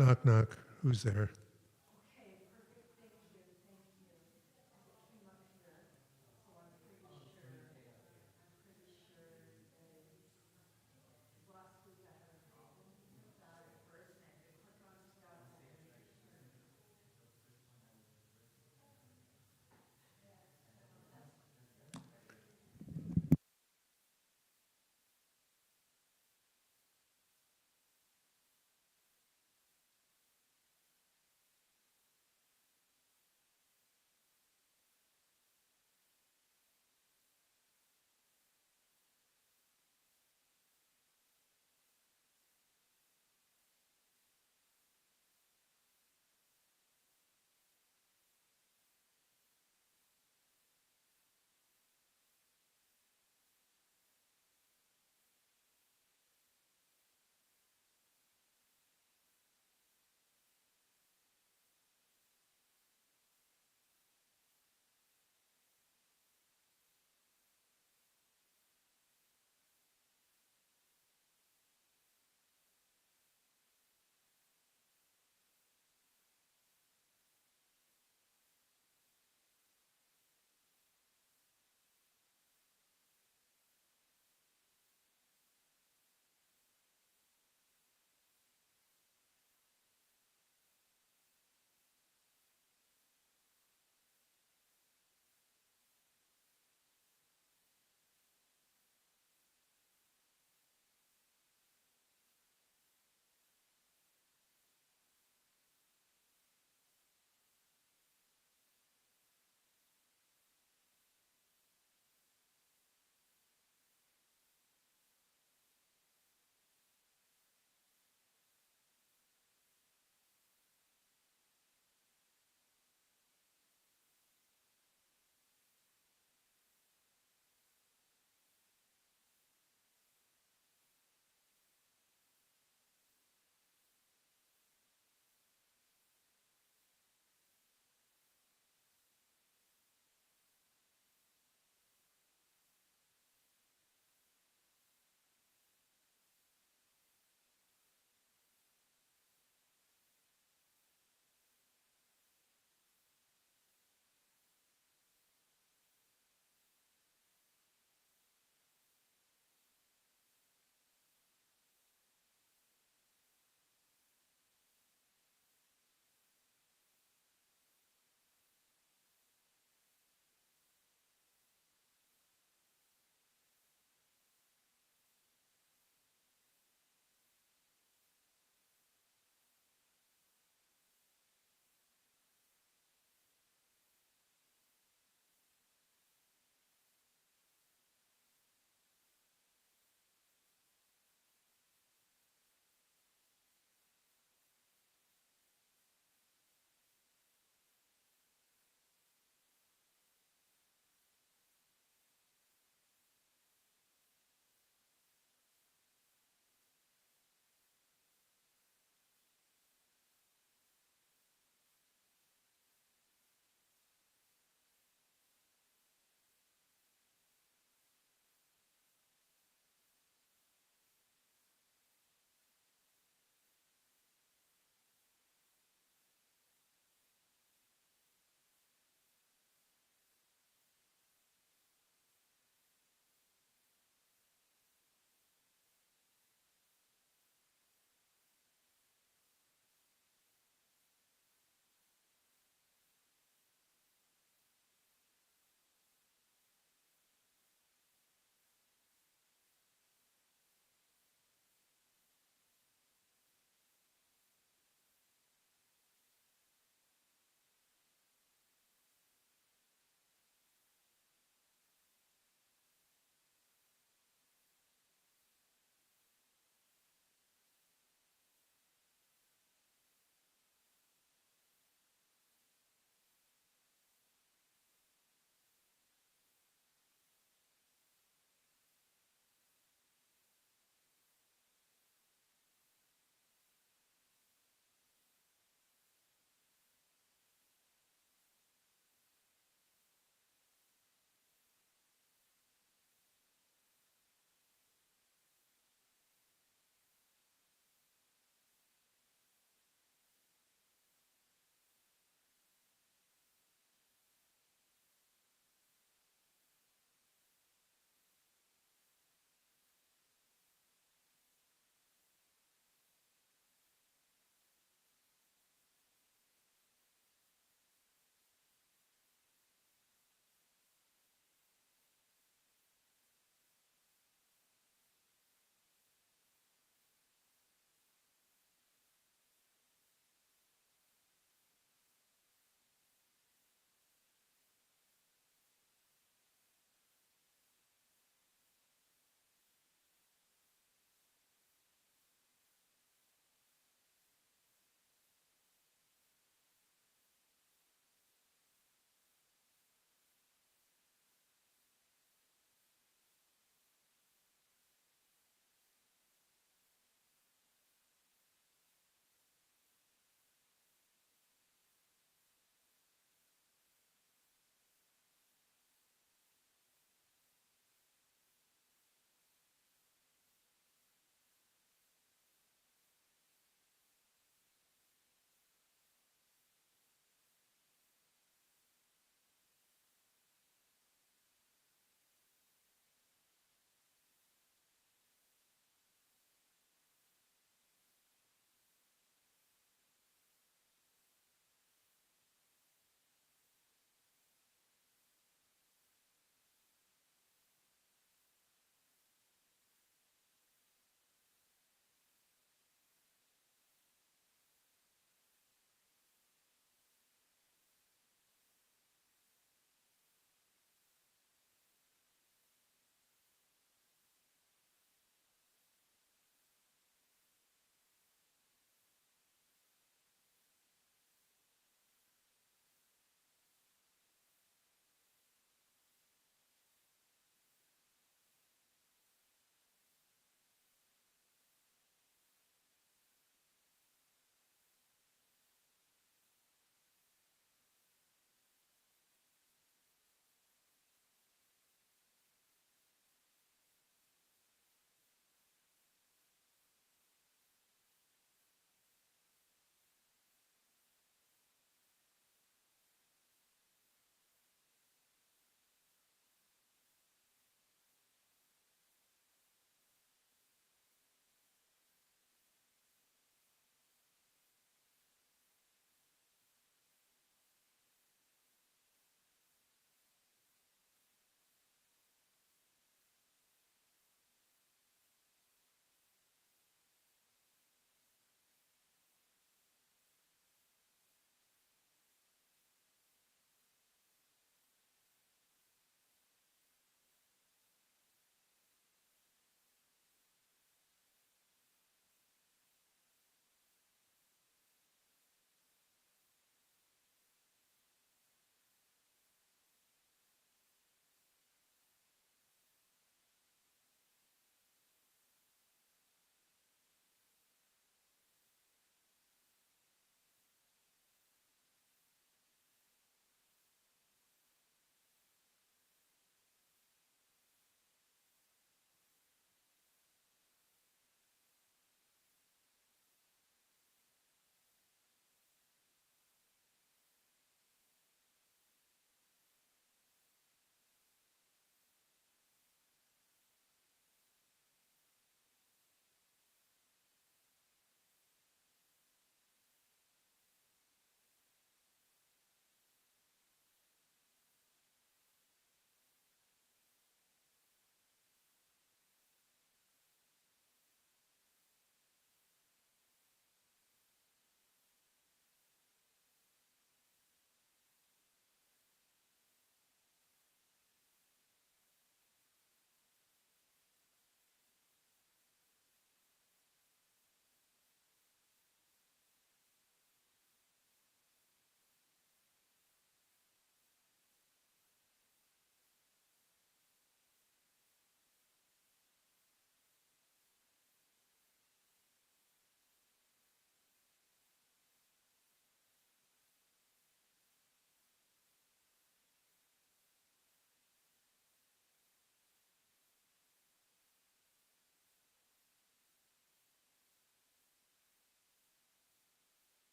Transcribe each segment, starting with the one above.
Knock, knock. Who's there?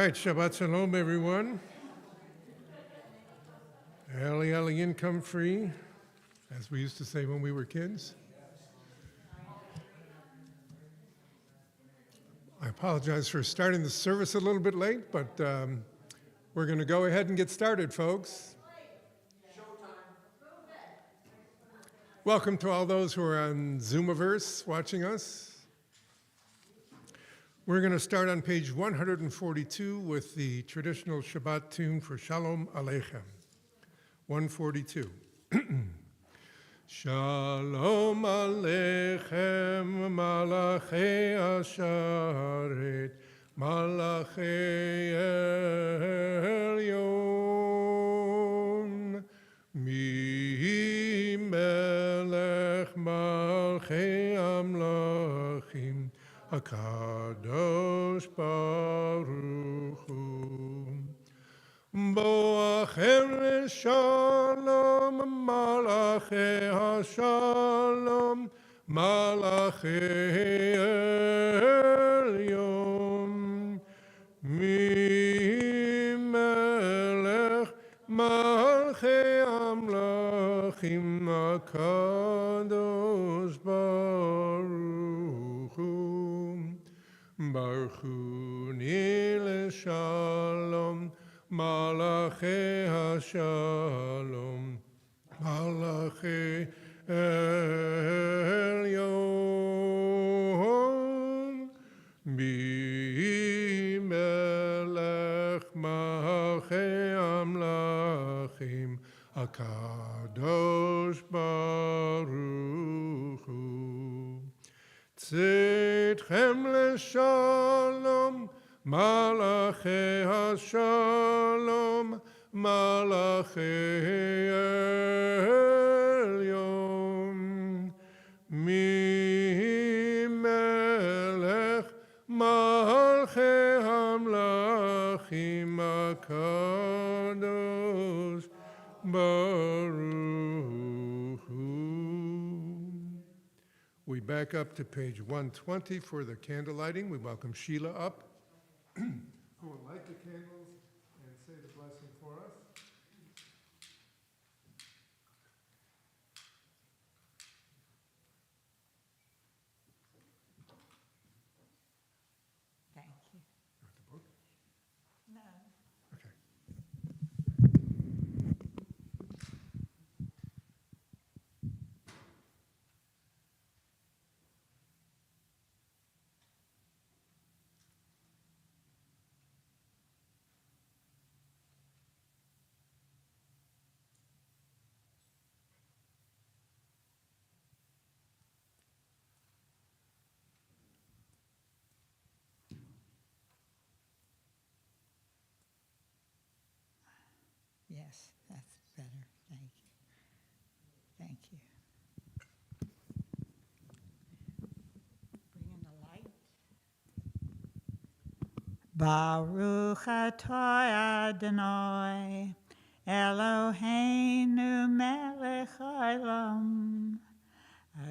right, Shabbat Shalom, everyone. Eli, Eli, income free, as we used to say when we were kids. I apologize for starting the service a little bit late, but we're going to go ahead and get started, folks. Welcome to all those who are on Zoomiverse watching us. We're going to start on page 142 with the traditional Shabbat tune for Shalom Aleichem. 142. Shalom Aleichem, Malachei Asharet, Malachei Elyon, Mi Melech Malchei Amlachim, HaKadosh Baruch Hu. Boachem Shalom, Malachei HaShalom, Malachei Elyon, Mi Melech Malchei Amlachim, HaKadosh Baruch Hu. Baruch Hu Nile Shalom, Malachei HaShalom, Malachei Elyon, Bimelech Malchei Amlachim, HaKadosh Baruch Hu. Tzedchem leShalom, Malachei HaShalom, Malachei Elyon, Mi Melech Malchei Hamlachim, HaKadosh Baruch Hu. We back up to page 120 for the candle lighting. We welcome Sheila up, who will light the candles and say the blessing for us. Thank you. You want the book? No. Okay. Yes, that's better. Thank you. Thank you. Bringing the light. Baruch atah Adonai, Eloheinu melech haolam,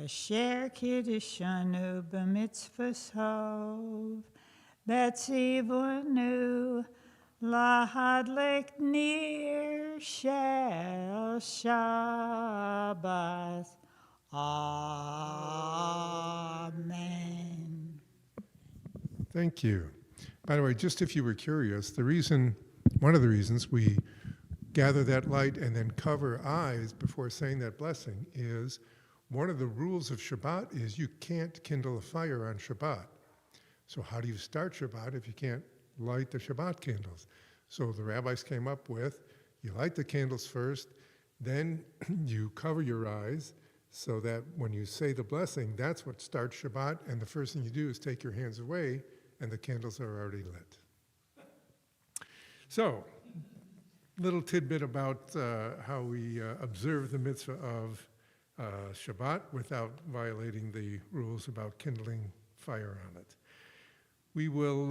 asher kiddushanu b'mitzvosov, betzivonu lahadlik nir shel Shabbat. Amen. Thank you. By the way, just if you were curious, one of the reasons we gather that light and then cover eyes before saying that blessing is one of the rules of Shabbat is you can't kindle a fire on Shabbat. So how do you start Shabbat if you can't light the Shabbat candles? So the rabbis came up with, you light the candles first, then you cover your eyes so that when you say the blessing, that's what starts Shabbat, and the first thing you do is take your hands away and the candles are already lit. So, little tidbit about how we observe the mitzvah of Shabbat without violating the rules about kindling fire on it. We will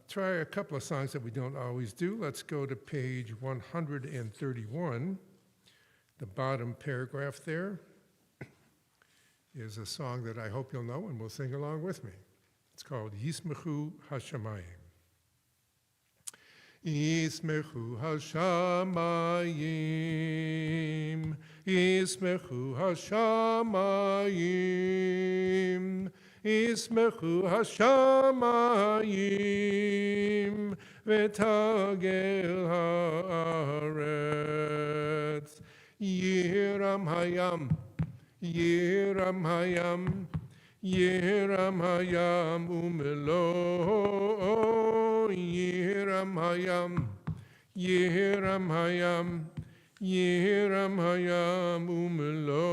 try a couple of songs that we don't always do. Let's go to page 131. The bottom paragraph there is a song that I hope you'll know and will sing along with me. It's called Yismechu Hashamayim. Yismechu hashamayim, Yismechu hashamayim, Yismechu hashamayim, V'tagel haaretz. Yiram hayam, Yiram hayam, Yiram hayam umelo, Yiram hayam, Yiram hayam, Yiram hayam umelo.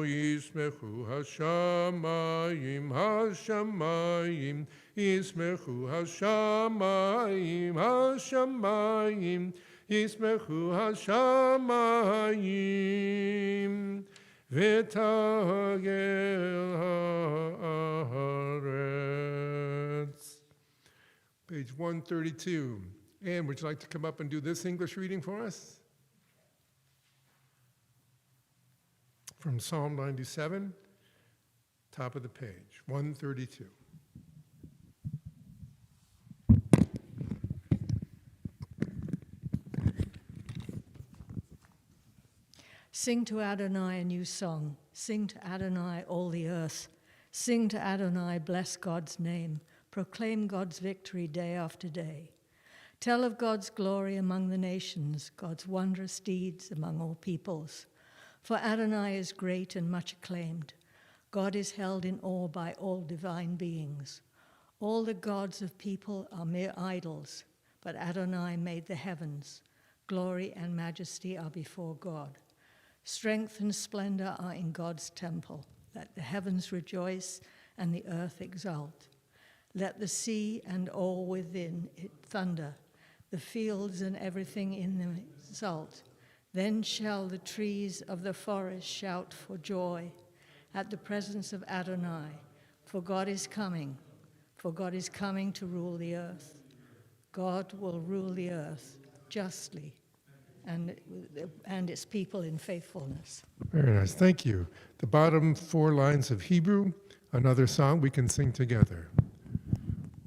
Yismechu hashamayim, hashamayim, Yismechu hashamayim, hashamayim, Yismechu hashamayim, V'tagel haaretz. Page 132. Anne, would you like to come up and do this English reading for us? From Psalm 97, top of the page, 132. Sing to Adonai a new song. Sing to Adonai all the earth. Sing to Adonai, bless God's name. Proclaim God's victory day after day. Tell of God's glory among the nations, God's wondrous deeds among all peoples. For Adonai is great and much acclaimed. God is held in awe by all divine beings. All the gods of people are mere idols, but Adonai made the heavens. Glory and majesty are before God. Strength and splendor are in God's temple. Let the heavens rejoice and the earth exult. Let the sea and all within it thunder, the fields and everything in them exult. Then shall the trees of the forest shout for joy at the presence of Adonai, for God is coming to rule the earth. God will rule the earth justly and its people in faithfulness. Very nice, thank you. The bottom 4 lines of Hebrew, another song we can sing together.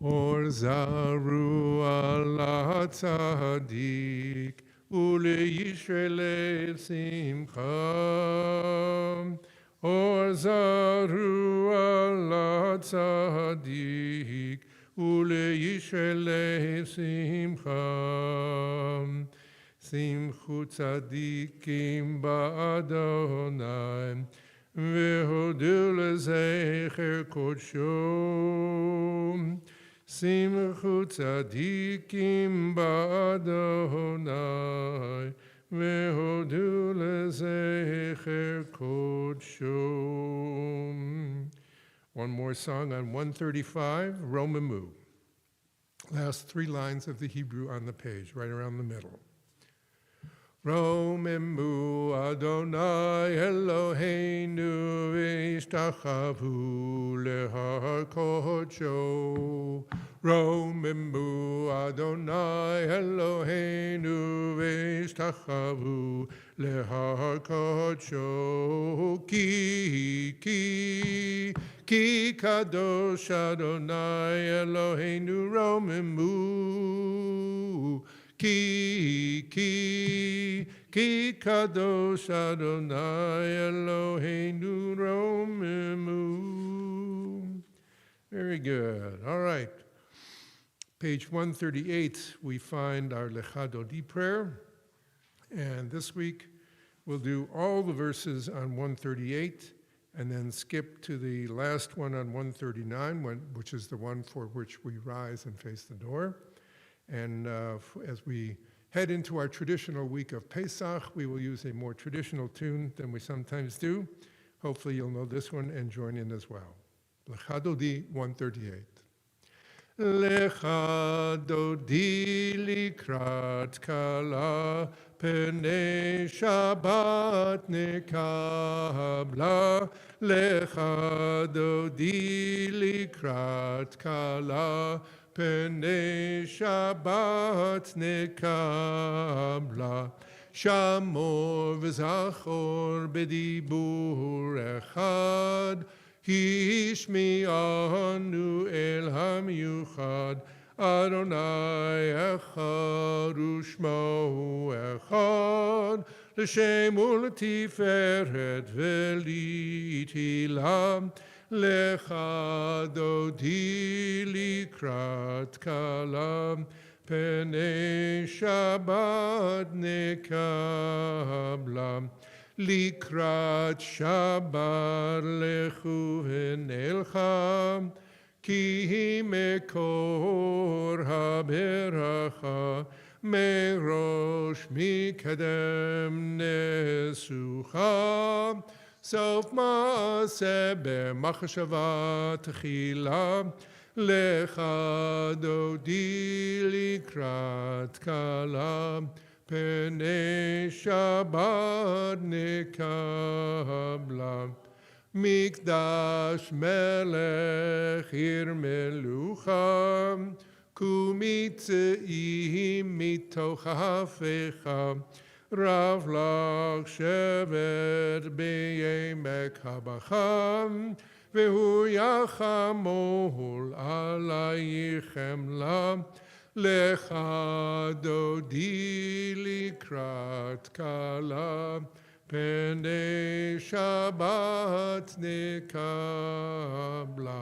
Or zaru ala tzadik, ule Yisrael simcha. Or zaru ala tzadik, ule Yisrael simcha. Simchu tzadikim ba'adonai, vehodu lezecher kodsho. Simchu tzadikim ba'adonai, vehodu lezecher kodsho. One more song on 135, Romamu. Last 3 lines of the Hebrew on the page, right around the middle. Romemu Adonai Eloheinu v'ishtachavu lehar kodsho. Romemu Adonai Eloheinu v'ishtachavu lehar kodsho. Ki kadosh Adonai Eloheinu romemu. Ki kadosh Adonai Eloheinu romemu. Very good. All right. Page 138, we find our Lecha Dodi prayer. And this week, we'll do all the verses on 138 and then skip to the last one on 139, which is the one for which we rise and face the door. And as we head into our traditional week of Pesach, we will use a more traditional tune than we sometimes do. Hopefully you'll know this one and join in as well. Lecha Dodi 138. Lecha Dodi likrat kala, pnei Shabbat nekabla. Lecha Dodi likrat kala, pnei Shabbat nekabla. Shamor v'zachor b'dibur echad, Hishmi'anu el hamyuchad, Adonai echad u'shmo echad, l'shem u'l'tiferet v'l'tila, lecha dodi likrat kala, penei Shabbat nekabla. Likrat Shabbat lechu v'nelcha, ki mekor haberacha, merosh mikadem nesucha, sof maaseh b'machshava tchila, lecha dodi likrat kala, penei Shabbat nekabla. Mikdash melech ir melucha, kumitzeim mitoch hafecha, rav lach shevet beyemek habacham, vehu yachamol alayichem la, lecha dodi likrat kala, penei Shabbat nekabla.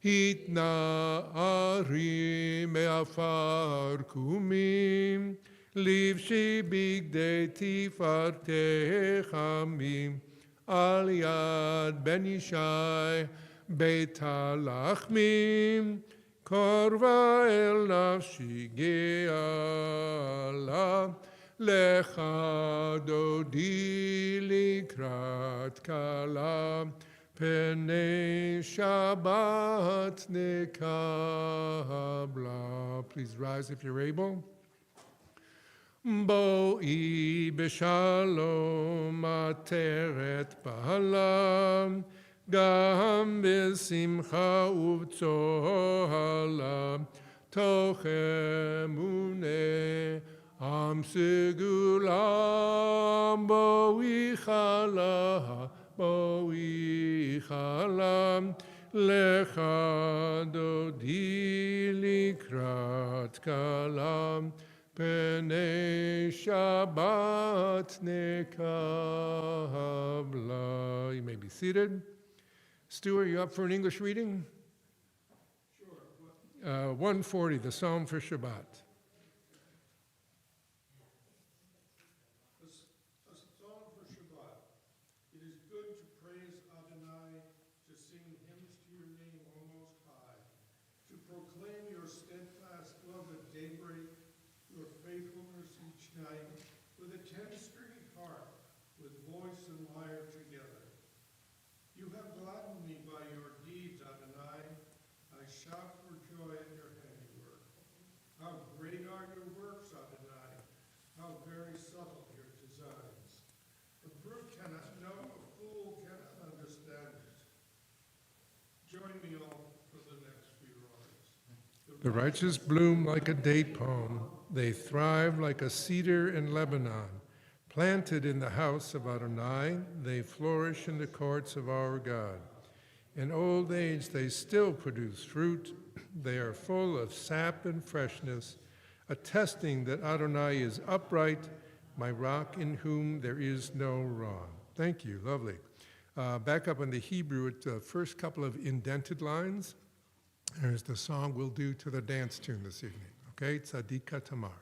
Hitna ari me'afar kumim, livshi bigdei tifartei chamim, al yad ben Yishai beit halachmim, korva el nafshi ge'ala, lecha dodi likrat kala, penei Shabbat nekabla. Please rise if you're able. Bo'i b'shalom ateret b'halam, gam b'simcha ub'tzohala, toch emuneh am segulam, bo'i chala, bo'i chala, lecha dodi likrat kala, penei Shabbat nekabla. You may be seated. Stu, are you up for an English reading? Sure. 140, the Psalm for Shabbat. The righteous bloom like a date palm. They thrive like a cedar in Lebanon. Planted in the house of Adonai, they flourish in the courts of our God. In old age, they still produce fruit. They are full of sap and freshness, attesting that Adonai is upright, my rock in whom there is no wrong. Thank you, lovely. Back up on the Hebrew at the first couple of indented lines. There's the song we'll do to the dance tune this evening. Okay, Tzadik Katamar.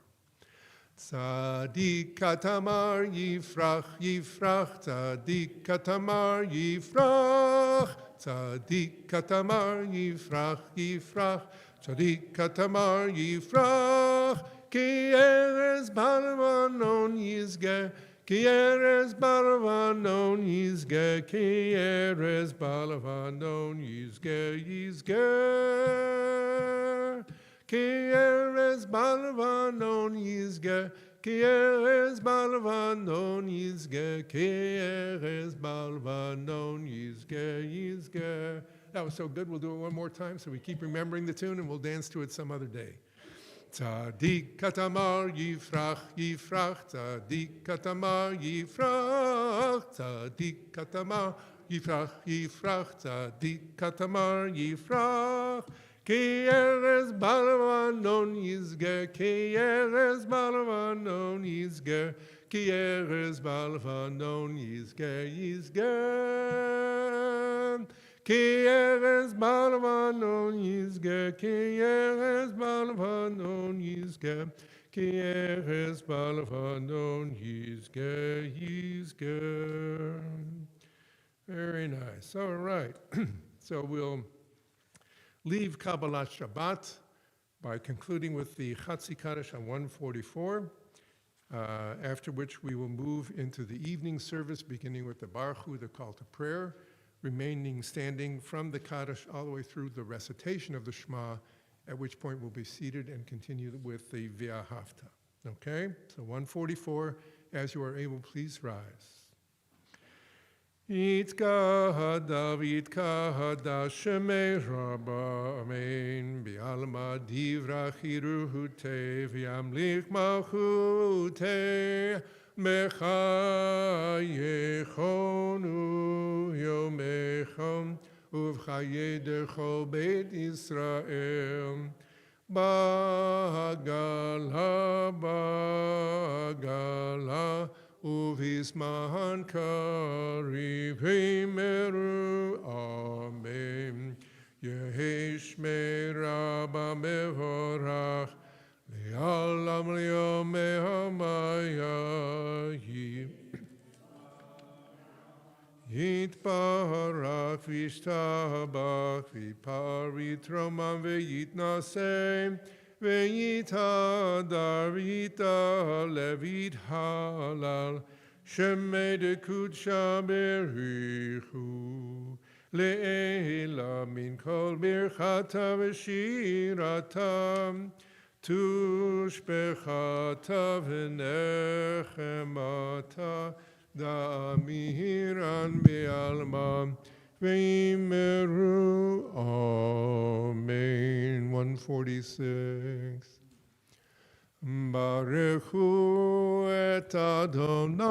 Tzadik Katamar Yifrach, Yifrach, Tzadik Katamar Yifrach, Tzadik Katamar Yifrach, Yifrach, Tzadik Katamar Yifrach, Ki Erez Balvanon Yizgeh, Ki Erez Balvanon Yizgeh, Ki Erez Balvanon Yizgeh, Yizgeh, Ki Erez Balvanon Yizgeh, Ki Erez Balvanon Yizgeh, Ki Erez Balvanon Yizgeh, Yizgeh. That was so good, we'll do it one more time so we keep remembering the tune and we'll dance to it some other day. Tzadik Katamar Yifrach, Yifrach, Tzadik Katamar Yifrach, Tzadik Katamar Yifrach, Yifrach, Tzadik Katamar Yifrach, Ki eres balavanon yizger, ki eres balavanon yizger, ki eres balavanon yizger, yizger. Ki eres balavanon yizger, ki eres balavanon yizger, ki eres balavanon yizger, yizger. Very nice. All right. So we'll leave Kabbalat Shabbat by concluding with the Chatzi Kaddish on 144, after which we will move into the evening service, beginning with the Baruch Hu, the call to prayer, remaining standing from the Kaddish all the way through the recitation of the Shema, at which point we'll be seated and continue with the V'ahavta. Okay? So 144, as you are able, please rise. Yitkahada v'yitkahada shemei Rabba, amen. Bi'alma divra chiruhute v'yamlich malchute mechayechonu yomechom uvchayedecho beit Yisrael ba'gala ba'gala Uvisman kariv meru, amen. Yehesh me Rabba mevorach, le'alam li'om me'hamayayi. Yitbarach v'ishtabach v'parit roman ve'yitnaseh, Ve'yitadar v'yitalevit halal shemei dekudsha berichu le'ela min kol birchata v'shirata tushbechata v'nechemata da'amiran be'alma V'yimeru, amen. 146. Baruch hu et Adonai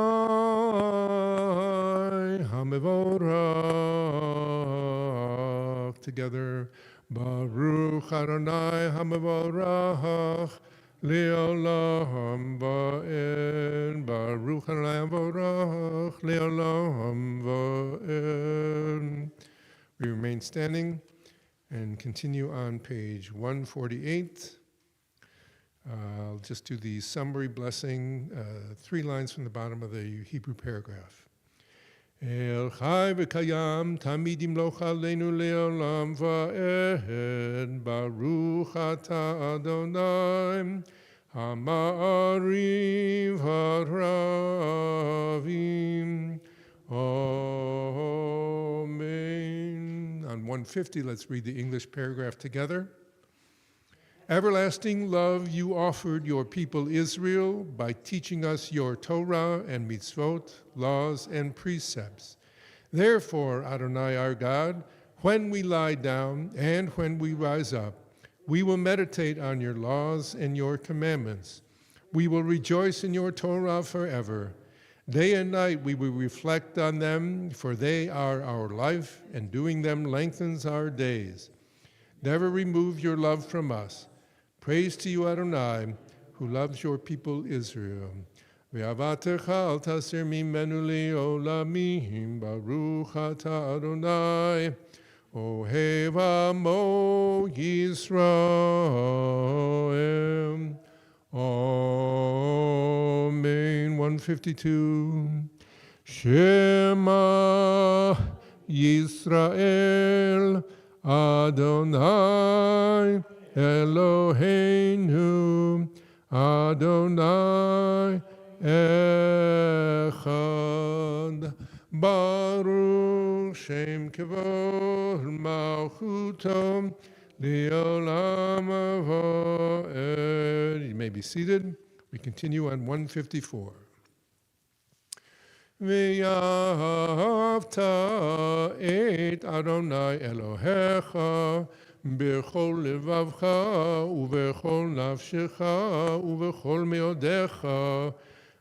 hamevorach. Together, Baruch Adonai hamevorach le'olam va'en. Baruch Adonai hamevorach le'olam va'en. We remain standing and continue on page 148. I'll just do the summary blessing, 3 lines from the bottom of the Hebrew paragraph. El chai v'kayam tamid yimloch aleinu le'olam va'ed baruch ata Adonai ha'ma'ariv ha'ravim. Amen. On 150, let's read the English paragraph together. Everlasting love you offered your people Israel by teaching us your Torah and mitzvot, laws and precepts. Therefore, Adonai our God, when we lie down and when we rise up, we will meditate on your laws and your commandments. We will rejoice in your Torah forever. Day and night we will reflect on them, for they are our life, and doing them lengthens our days. Never remove your love from us. Praise to you, Adonai, who loves your people Israel. Ve'avatecha al taser mimenu le'olamim, baruch ata Adonai, ohev amo Yisrael. Amen. 152. Shema Yisrael Adonai Eloheinu Adonai Echad. Baruch Shem Kevod Malchuto Le'olam Va'ed. You may be seated. We continue on 154. Ve'ahavta et Adonai Elohecha b'chol levavcha u'b'chol nafshecha u'b'chol meodecha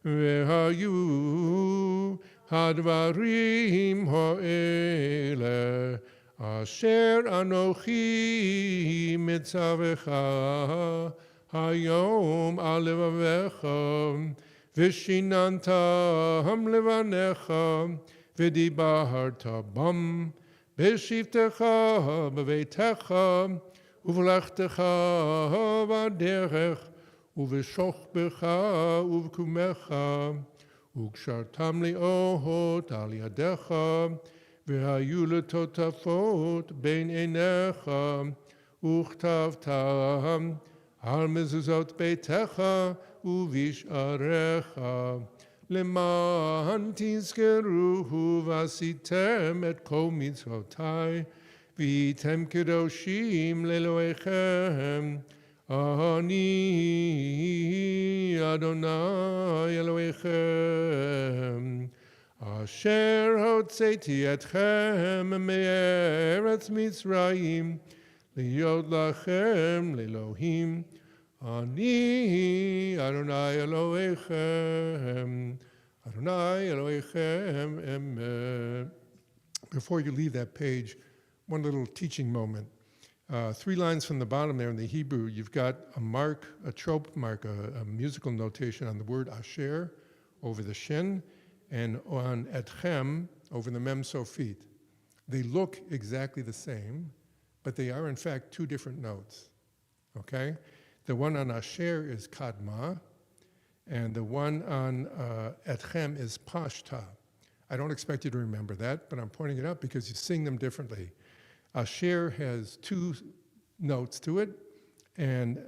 ve'hayu hadvarim ha'ele Asher Anochi Mitzavecha Hayom Al Levavecha Vishinantam Levanecha Vidibarta Bam Beshivtecha Bevetecha Uvlechtecha Vaderech Uveshochbecha Uvkumecha Ukshartam Li'ohot Al Yadecha והיו לטוטפות בין עיניך, וכתבתם על מזוזות ביתך ובשעריך, למען תזכרו ועשיתם את כל מצוותיי, והייתם קדושים לאלוהיכם. אני אדוני אלוהיכם. אשר הוצאתי אתכם מארץ מצרים, להיות לכם לאלוהים, אני אדוני אלוהיכם, אדוני אלוהיכם אמת. Before you leave that page, one little teaching moment. 3 lines from the bottom there in the Hebrew, you've got a mark, a trope mark, a musical notation on the word asher over the shin, and on etchem over the mem sofit. They look exactly the same, but they are in fact 2 different notes. Okay? The one on asher is kadma, and the one on etchem is pashta. I don't expect you to remember that, but I'm pointing it out because you sing them differently. Asher has 2 notes to it, and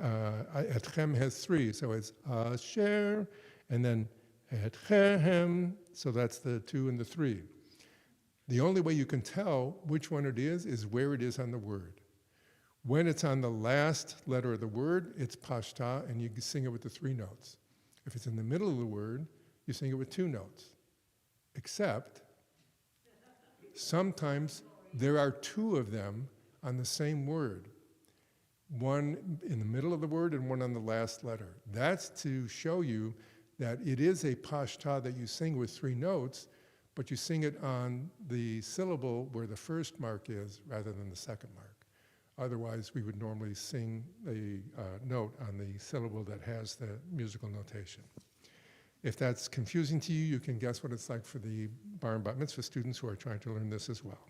etchem has 3, so it's asher, and then etchem, so that's the 2 and the 3. The only way you can tell which one it is where it is on the word. When it's on the last letter of the word, it's pashta, and you sing it with the 3 notes. If it's in the middle of the word, you sing it with 2 notes. Except, sometimes there are 2 of them on the same word. One in the middle of the word and one on the last letter. That's to show you that it is a pashta that you sing with 3 notes, but you sing it on the syllable where the first mark is rather than the second mark. Otherwise, we would normally sing a note on the syllable that has the musical notation. If that's confusing to you, you can guess what it's like for the bar and bat mitzvah students who are trying to learn this as well.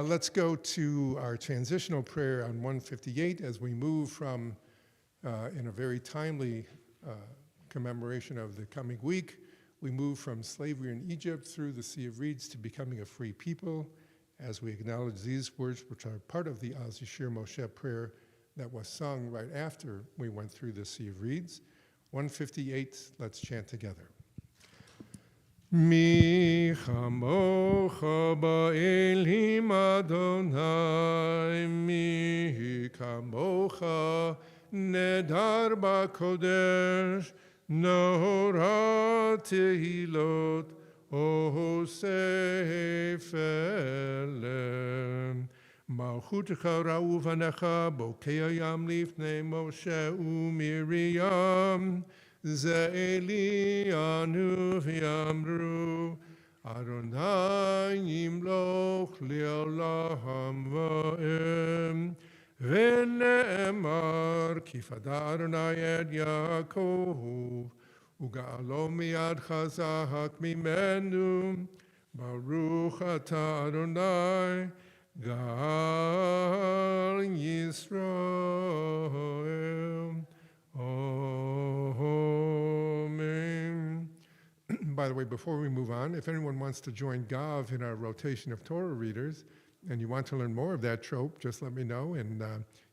Let's go to our transitional prayer on 158 as we move from, in a very timely commemoration of the coming week, we move from slavery in Egypt through the Sea of Reeds to becoming a free people as we acknowledge these words, which are part of the Az Yashir Moshe prayer that was sung right after we went through the Sea of Reeds. 158, let's chant together. Mi chamocha ba'elim Adonai, mi kamocha nedar ba'kodesh, nora tehilot, o sefelem. Malchutecha ra'u vanecha, bokei hayam lifnei Moshe u'Miriam, Ze'elianu v'yamru, Adonai yimloch le'olam va'em, v'ne'emar ki fada Adonai et Yaakov, uga'alo miyad chazak mimenu, Baruch ata Adonai, Gal Yisrael. Amen. By the way, before we move on, if anyone wants to join Gav in our rotation of Torah readers, and you want to learn more of that trope, just let me know, and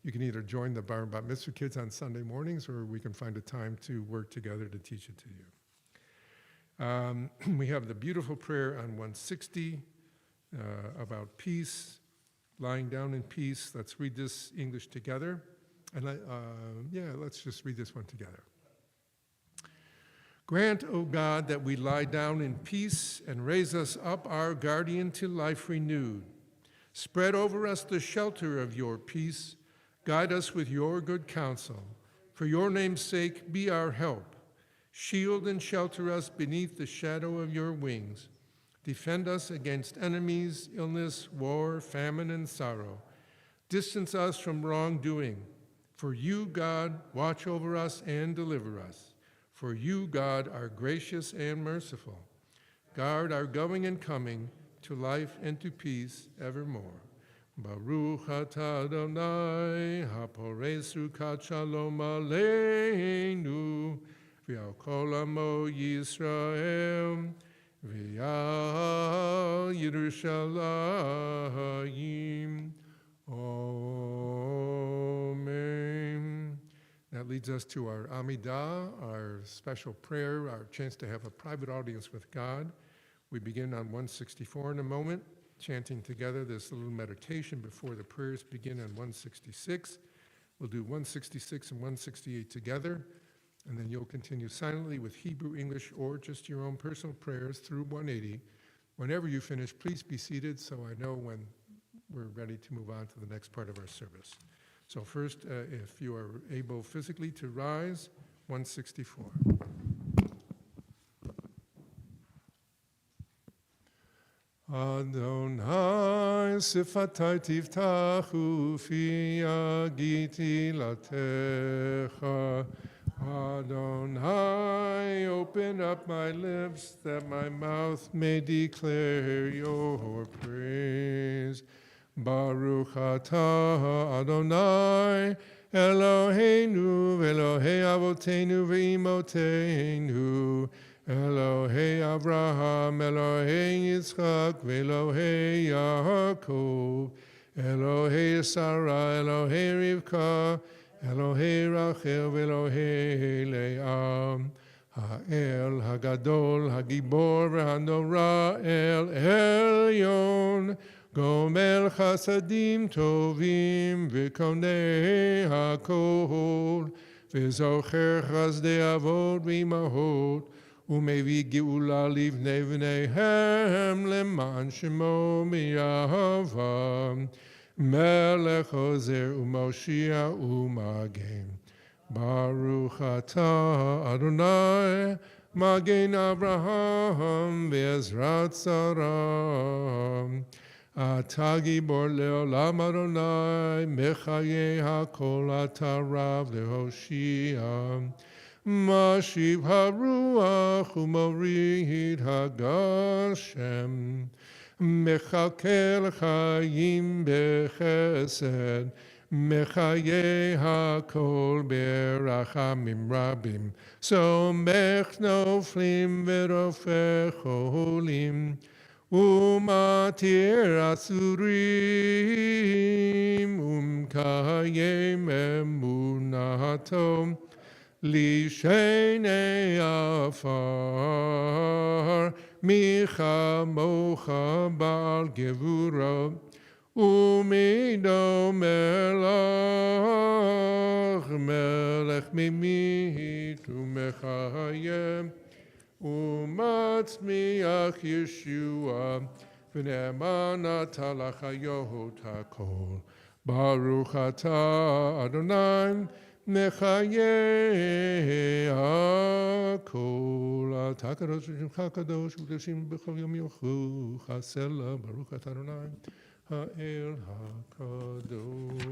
you can either join the Bar and Bat Mitzvah kids on Sunday mornings, or we can find a time to work together to teach it to you. We have the beautiful prayer on 160 about peace, lying down in peace. Let's read this English together. And let's just read this one together. Grant, O God, that we lie down in peace and raise us up our guardian to life renewed. Spread over us the shelter of your peace. Guide us with your good counsel. For your name's sake, be our help. Shield and shelter us beneath the shadow of your wings. Defend us against enemies, illness, war, famine, and sorrow. Distance us from wrongdoing. For you, God, watch over us and deliver us. For you, God, are gracious and merciful. Guard our going and coming to life and to peace evermore. Baruch atah Adonai, haporei sukat shalom aleinu, v'al kol amo Yisrael, v'al Yerushalayim. Amen. That leads us to our Amidah, our special prayer, our chance to have a private audience with God. We begin on 164 in a moment, chanting together this little meditation before the prayers begin on 166. We'll do 166 and 168 together, and then you'll continue silently with Hebrew, English, or just your own personal prayers through 180. Whenever you finish, please be seated so I know when we're ready to move on to the next part of our service. So first, if you are able physically to rise, 164. Adonai sifatai tiftachu fi agiti latecha. Adonai, open up my lips that my mouth may declare your praise. Baruch atah Adonai, Eloheinu, Elohei Avotenu ve'imotenu, Elohei Avraham, Elohei Yitzchak, Elohei Yaakov, Elohei Sarah, Elohei Rivka, Elohei Rachel, Elohei Leah, Ha'el, Hagadol, Hagibor, V'hanora, El Elyon, Gomel Chasadim Tovim, V'konei HaKol, V'zocher Chazdei Avot V'imahot, Umevi Geula Livnei V'neihem, Leman Shemo Mi'ahava, Melech Ozer U'Moshia U'Magen. Baruch atah Adonai, Magen Abraham Ve'ezrat Sarah. Atah Gibor Le'olam Adonai, Mechayeh HaKol atah Rav Le'Hoshia. Mashiv HaRuach U'Morid HaGashem. Mechalkel Chayim Bechesed, Mechayeh HaKol Berachamim Rabim, Somech Noflim V'Rofech Cholim, Umatir Asurim, Umkayem Emunatom, Lishenei Afar, Micha Mocha Bal Gevura, Umido Melach, Melech Mimit, Umechayem, Umatzmiach Yeshua, V'ne'eman Talachayot HaKol, Baruch atah Adonai, Mechayeh HaKol. אתה הקדוש ושמך הקדוש וקדושים בכל יום יאכלו חסלה ברוך אתה אדוני האל הקדוש.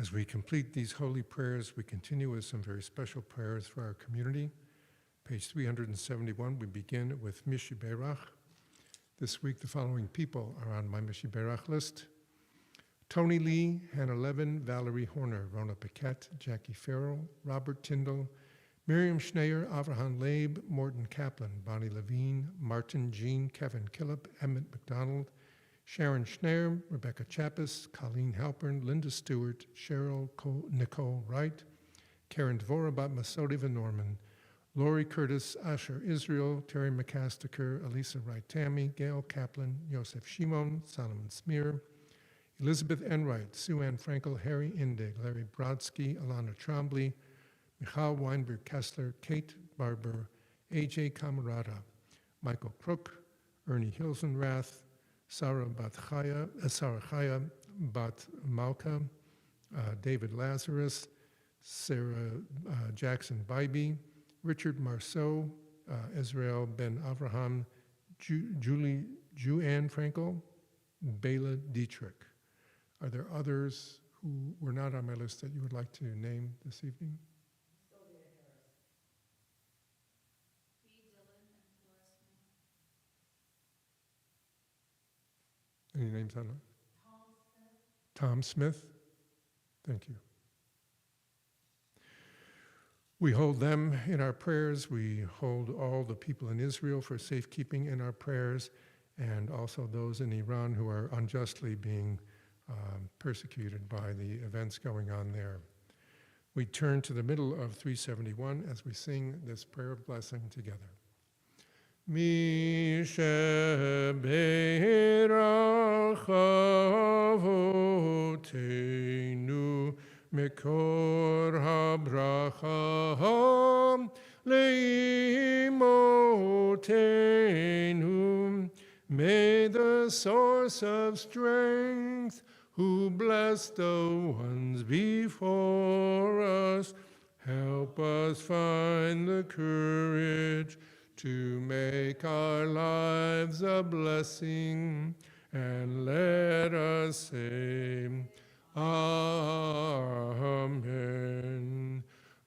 As we complete these holy prayers, we continue with some very special prayers for our community. Page 371, we begin with Mishiberach. This week, the following people are on my Mishiberach list: Tony Lee, Hannah Levin, Valerie Horner, Rona Paquette, Jackie Farrell, Robert Tyndall, Miriam Schneier, Avraham Leib, Morton Kaplan, Bonnie Levine, Martin Jean, Kevin Killip, Emmett McDonald, Sharon Schneier, Rebecca Chappis, Colleen Halpern, Linda Stewart, Cheryl Nicole Wright, Karen Dvora, Masodi Van Norman, Lori Curtis, Asher Israel, Terry McCastiker, Elisa Wright-Tammy, Gail Kaplan, Yosef Shimon, Solomon Smear, Elizabeth Enright, Sue Ann Frankel, Harry Indig, Larry Brodsky, Alana Trombley, Michal Weinberg-Kessler, Kate Barber, A.J. Camarada, Michael Crook, Ernie Hilsenrath, Sarah Chaya Bat Malka, David Lazarus, Sarah Jackson Bybee, Richard Marceau, Israel Ben Avraham, Juanne Frankel, Bela Dietrich. Are there others who were not on my list that you would like to name this evening? Any names on that? Tom Smith. Thank you. We hold them in our prayers. We hold all the people in Israel for safekeeping in our prayers, and also those in Iran who are unjustly being persecuted by the events going on there. We turn to the middle of 371 as we sing this prayer of blessing together. Mi shebeirach avoteinu mekor habracha leimotenu. May the source of strength, who blessed the ones before us, help us find the courage to make our lives a blessing, and let us say, Amen.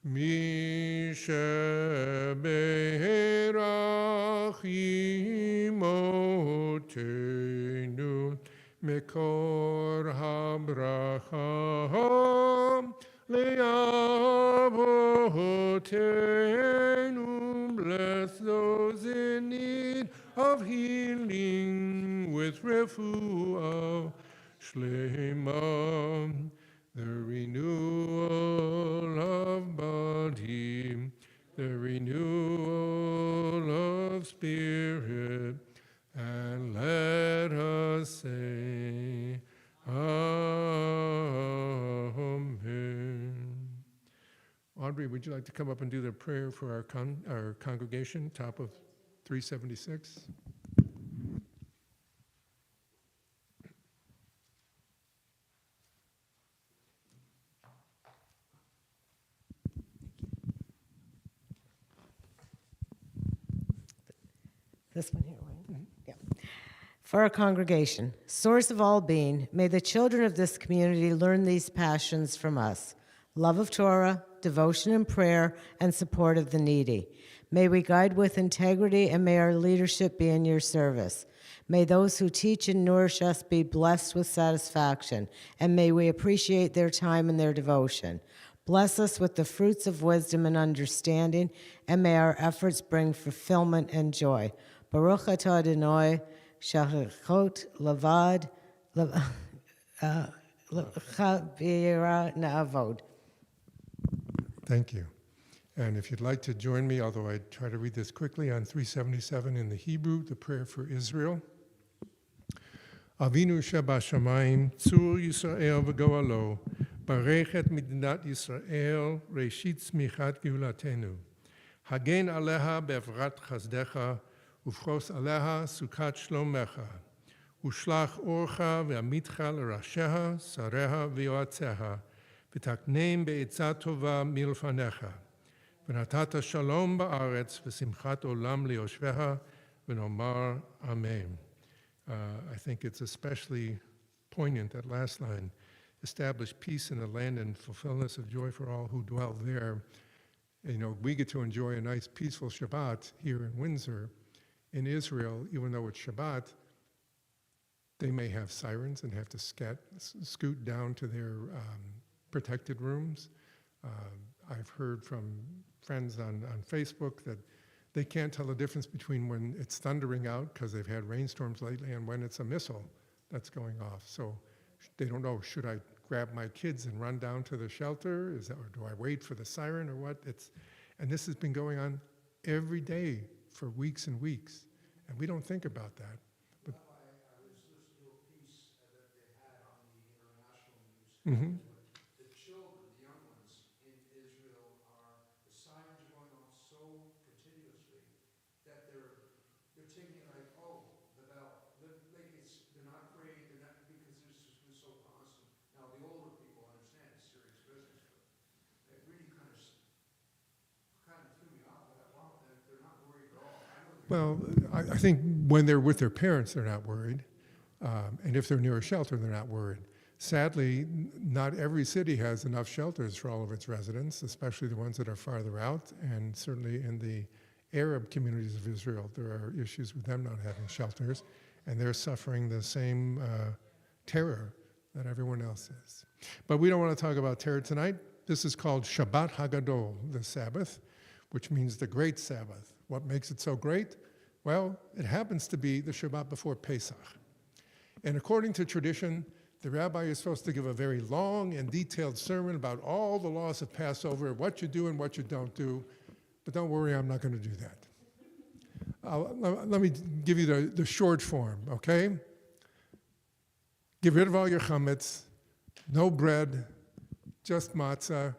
Mi shebeirach imotenu mekor habracha leavotenu. Bless those in need of healing with refuah shlema, the renewal of body, the renewal of spirit, and let us say, Amen. Audrey, would you like to come up and do the prayer for our congregation, top of 376? This one here, right? Mm-hmm. Yeah. For our congregation, source of all being, may the children of this community learn these passions from us: love of Torah, devotion and prayer, and support of the needy. May we guide with integrity, and may our leadership be in your service. May those who teach and nourish us be blessed with satisfaction, and may we appreciate their time and their devotion. Bless us with the fruits of wisdom and understanding, and may our efforts bring fulfillment and joy. Baruch atah Adonai, shachachot lavad, chavira na'avod. Thank you. And if you'd like to join me, although I try to read this quickly, on 377 in the Hebrew, the prayer for Israel. Avinu shebashamayim, tzur Yisrael v'goalo, barech et midinat Yisrael, reshit tzmichat geulatenu. Hagen aleha be'evrat chazdecha, ufros aleha sukat shlomecha. Ushlach orcha ve'amitcha l'rasheha, sareha ve'yoatzeha, v'taknem be'etzah tova milfanecha. V'natata shalom ba'aretz v'simchat olam liyoshveha v'nomar amen. I think it's especially poignant, that last line, establish peace in the land and fulfillment of joy for all who dwell there. You know, we get to enjoy a nice peaceful Shabbat here in Windsor. In Israel, even though it's Shabbat, they may have sirens and have to scoot down to their protected rooms. I've heard from friends on Facebook that they can't tell the difference between when it's thundering out because they've had rainstorms lately and when it's a missile that's going off. So they don't know, should I grab my kids and run down to the shelter? Or do I wait for the siren or what? And this has been going on every day for weeks and weeks, and we don't think about that. But I was listening to a piece that they had on the international news. The children, the young ones in Israel, the sirens are going off so continuously that they're taking it like, oh, the bell. They're not afraid, they're not, because this has been so constant. Now, the older people understand it's serious business, but it really kind of threw me off. I thought, wow, they're not worried at all. well, I think when they're with their parents, they're not worried. And if they're near a shelter, they're not worried. Sadly, not every city has enough shelters for all of its residents, especially the ones that are farther out. And certainly in the Arab communities of Israel, there are issues with them not having shelters. And they're suffering the same terror that everyone else is. But we don't want to talk about terror tonight. This is called Shabbat Hagadol, the Sabbath, which means the great Sabbath. What makes it so great? Well, it happens to be the Shabbat before Pesach. And according to tradition, the rabbi is supposed to give a very long and detailed sermon about all the laws of Passover, what you do and what you don't do. But don't worry, I'm not going to do that. Let me give you the short form, okay? Get rid of all your chametz, no bread, just matzah,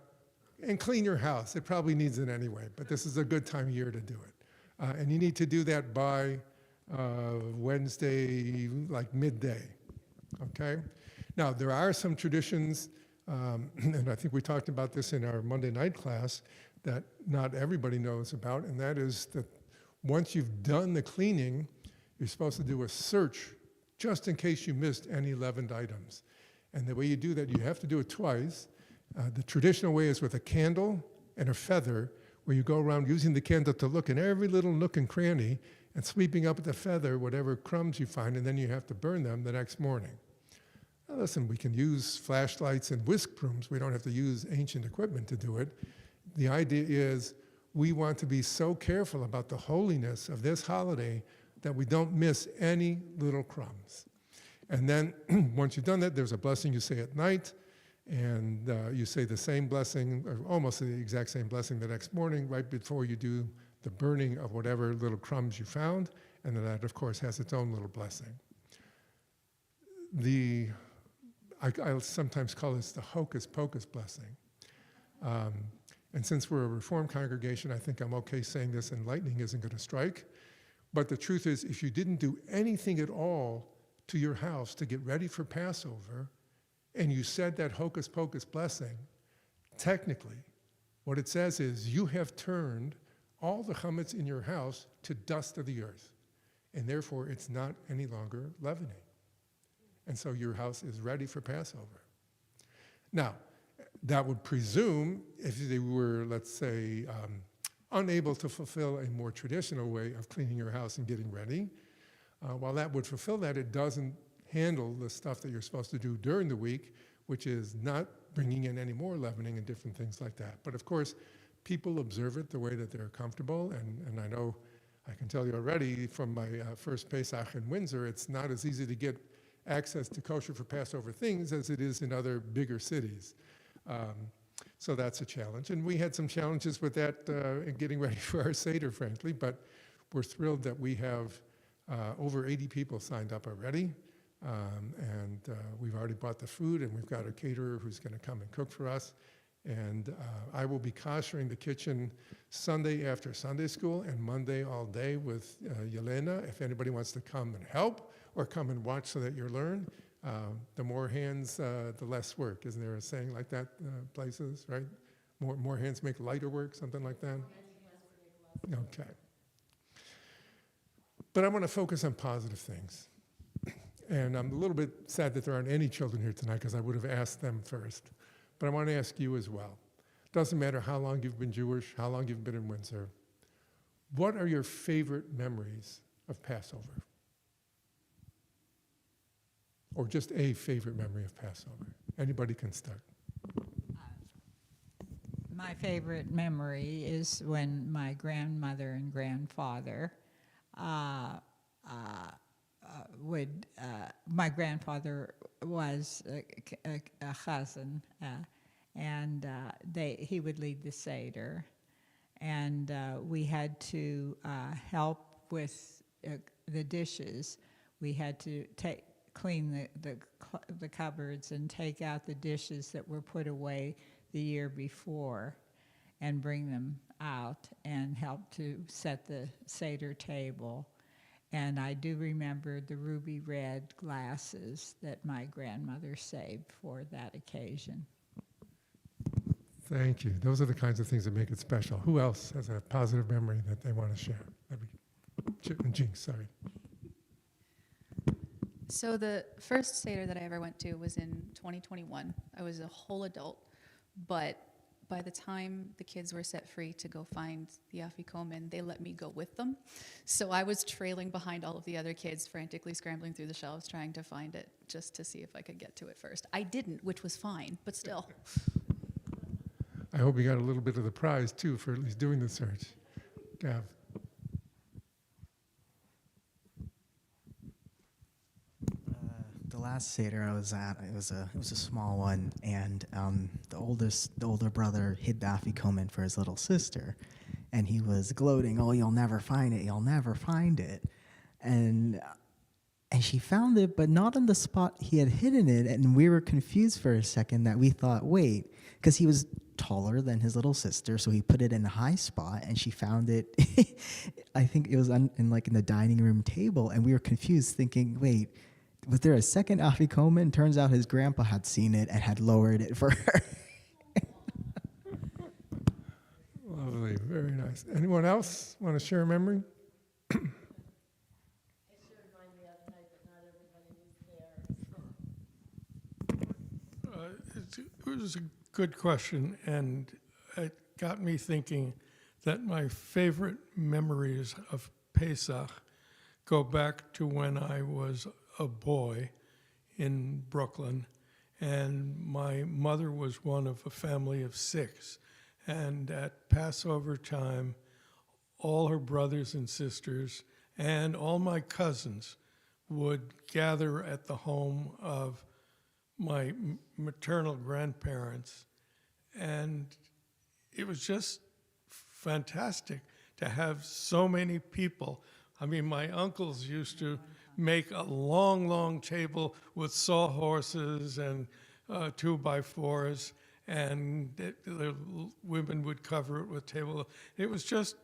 and clean your house. It probably needs it anyway, but this is a good time of year to do it. And you need to do that by Wednesday, like midday, okay? Now, there are some traditions, and I think we talked about this in our Monday night class, that not everybody knows about, and that is that once you've done the cleaning, you're supposed to do a search just in case you missed any leavened items. And the way you do that, you have to do it twice. The traditional way is with a candle and a feather, where you go around using the candle to look in every little nook and cranny and sweeping up with the feather whatever crumbs you find, and then you have to burn them the next morning. Now listen, we can use flashlights and whisk brooms. We don't have to use ancient equipment to do it. The idea is we want to be so careful about the holiness of this holiday that we don't miss any little crumbs. And then once you've done that, there's a blessing you say at night, and you say the same blessing, or almost the exact same blessing the next morning, right before you do the burning of whatever little crumbs you found, and then that, of course, has its own little blessing. I'll sometimes call this the hocus pocus blessing. And since we're a Reformed congregation, I think I'm okay saying this, and lightning isn't going to strike. But the truth is, if you didn't do anything at all to your house to get ready for Passover, and you said that hocus pocus blessing, technically, what it says is you have turned all the chametz in your house to dust of the earth, and therefore it's not any longer leavening. And so your house is ready for Passover. Now, that would presume if they were, let's say, unable to fulfill a more traditional way of cleaning your house and getting ready. While that would fulfill that, it doesn't handle the stuff that you're supposed to do during the week, which is not bringing in any more leavening and different things like that. But of course, people observe it the way that they're comfortable, and I know, I can tell you already from my first Pesach in Windsor, it's not as easy to get access to kosher for Passover things as it is in other bigger cities. So that's a challenge. And we had some challenges with that in getting ready for our Seder, frankly, but we're thrilled that we have over 80 people signed up already. And we've already bought the food, and we've got a caterer who's going to come and cook for us. And I will be koshering the kitchen Sunday after Sunday school and Monday all day with Yelena. If anybody wants to come and help or come and watch so that you learn, the more hands, the less work. Isn't there a saying like that, places, right? More hands make lighter work, something like that? Okay. But I want to focus on positive things. And I'm a little bit sad that there aren't any children here tonight because I would have asked them first. But I want to ask you as well. Doesn't matter how long you've been Jewish, how long you've been in Windsor. What are your favorite memories of Passover? Or just a favorite memory of Passover? Anybody can start. My favorite memory is when my grandmother and grandfather my grandfather was a chazan, and he would lead the Seder, and we had to help with the dishes. We had to clean the cupboards and take out the dishes that were put away the year before and bring them out and help to set the Seder table. And I do remember the ruby red glasses that my grandmother saved for that occasion. Thank you. Those are the kinds of things that make it special. Who else has a positive memory that they want to share? Jinx, sorry. So the first Seder that I ever went to was in 2021. I was a whole adult, but by the time the kids were set free to go find the Afikomen, they let me go with them. So I was trailing behind all of the other kids, frantically scrambling through the shelves, trying to find it just to see if I could get to it first. I didn't, which was fine, but still. I hope you got a little bit of the prize, too, for at least doing the search. Gav. The last Seder I was at, it was a small one, and the older brother hid the Afikomen for his little sister, and he was gloating, "Oh, you'll never find it, you'll never find it," and she found it, but not on the spot he had hidden it, and we were confused for a second that we thought, wait, because he was taller than his little sister, so he put it in a high spot, and she found it. I think it was in the dining room table, and we were confused, thinking, wait, was there a second Afikomen? Turns out his grandpa had seen it and had lowered it for her. Lovely, very nice. Anyone else want to share a memory? It was a good question, and it got me thinking that my favorite memories of Pesach go back to when I was a boy in Brooklyn, and my mother was one of a family of 6. And at Passover time, all her brothers and sisters and all my cousins would gather at the home of my maternal grandparents. And it was just fantastic to have so many people. I mean, my uncles used to make a long, long table with sawhorses and 2x4s, and the women would cover it with table. It was just